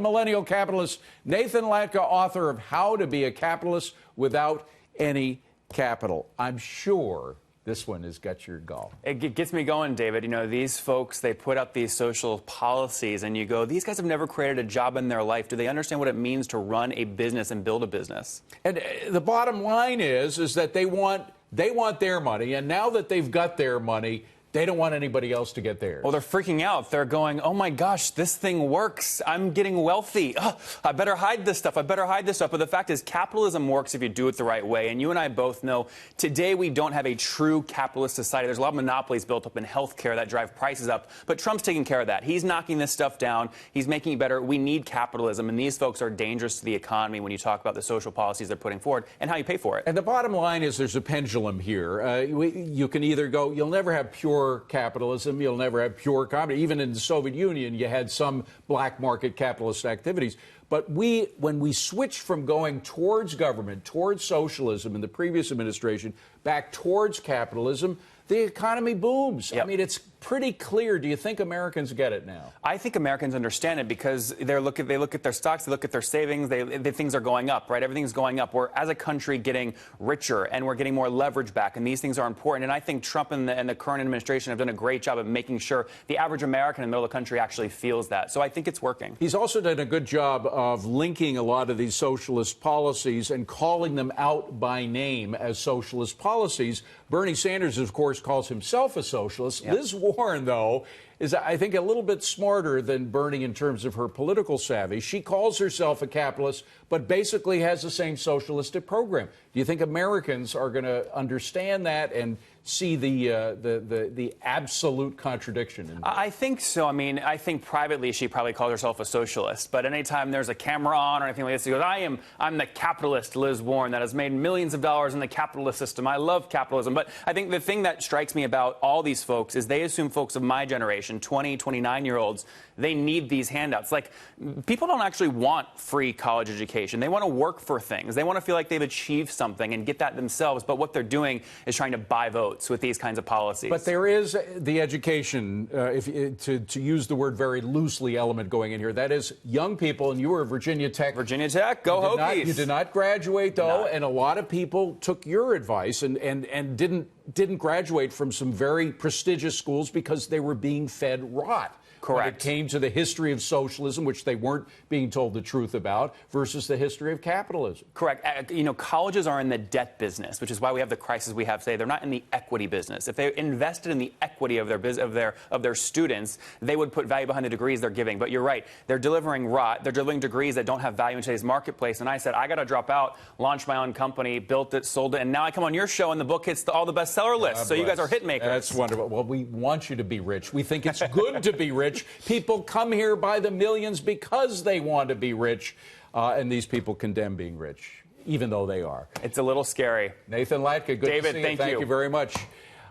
Millennial capitalist Nathan Latka, author of How to Be a Capitalist Without Any Capital. I'm sure this one has got your gall. It gets me going, David. You know, these folks, they put up these social policies, and you go, these guys have never created a job in their life. Do they understand what it means to run a business and build a business? And the bottom line is that they want their money, and now that they've got their money, they don't want anybody else to get theirs. Well, they're freaking out. They're going, oh my gosh, this thing works. I'm getting wealthy. Oh, I better hide this stuff. I better hide this stuff. But the fact is, capitalism works if you do it the right way. And you and I both know today we don't have a true capitalist society. There's a lot of monopolies built up in healthcare that drive prices up. But Trump's taking care of that. He's knocking this stuff down. He's making it better. We need capitalism. And these folks are dangerous to the economy when you talk about the social policies they're putting forward and how you pay for it. And the bottom line is there's a pendulum here. You can either go, you'll never have pure capitalism, you'll never have pure comedy. Even in the Soviet Union, you had some black market capitalist activities. But when we switched from going towards government, towards socialism in the previous administration, back towards capitalism, the economy booms. Yep. I mean, it's pretty clear. Do you think Americans get it now? I think Americans understand it because they look at their stocks, they look at their savings, things are going up, right? Everything's going up. We're, as a country, getting richer, and we're getting more leverage back, and these things are important. And I think Trump and the current administration have done a great job of making sure the average American in the middle of the country actually feels that. So I think it's working. He's also done a good job of linking a lot of these socialist policies and calling them out by name as socialist policies. Bernie Sanders, of course, calls himself a socialist. Yep. Liz Warren, though, is, I think, a little bit smarter than Bernie in terms of her political savvy. She calls herself a capitalist, but basically has the same socialistic program. Do you think Americans are going to understand that and see the absolute contradiction in that? I think so. I mean, I think privately she probably calls herself a socialist. But anytime there's a camera on or anything like this, she goes, I'm the capitalist Liz Warren that has made millions of dollars in the capitalist system. I love capitalism. But I think the thing that strikes me about all these folks is they assume folks of my generation, 20, 29-year-olds, they need these handouts. Like, people don't actually want free college education. They want to work for things. They want to feel like they've achieved something and get that themselves. But what they're doing is trying to buy votes with these kinds of policies. But there is the education, to use the word very loosely, element going in here. That is young people, and you were at Virginia Tech. Virginia Tech, go Hokies. You did not graduate, though, and a lot of people took your advice and didn't graduate from some very prestigious schools because they were being fed rot. Correct. When it came to the history of socialism, which they weren't being told the truth about, versus the history of capitalism. Correct. You know, colleges are in the debt business, which is why we have the crisis we have today. They're not in the equity business. If they invested in the equity of their students, they would put value behind the degrees they're giving. But you're right. They're delivering rot. They're delivering degrees that don't have value in today's marketplace. And I said, I got to drop out, launch my own company, built it, sold it, and now I come on your show and the book hits all the bestseller lists. So you guys are hit makers. That's wonderful. Well, we want you to be rich. We think it's good to be rich. People come here by the millions because they want to be rich, and these people condemn being rich, even though they are. It's a little scary. Nathan Latka, good David, to see you. Thank you very much.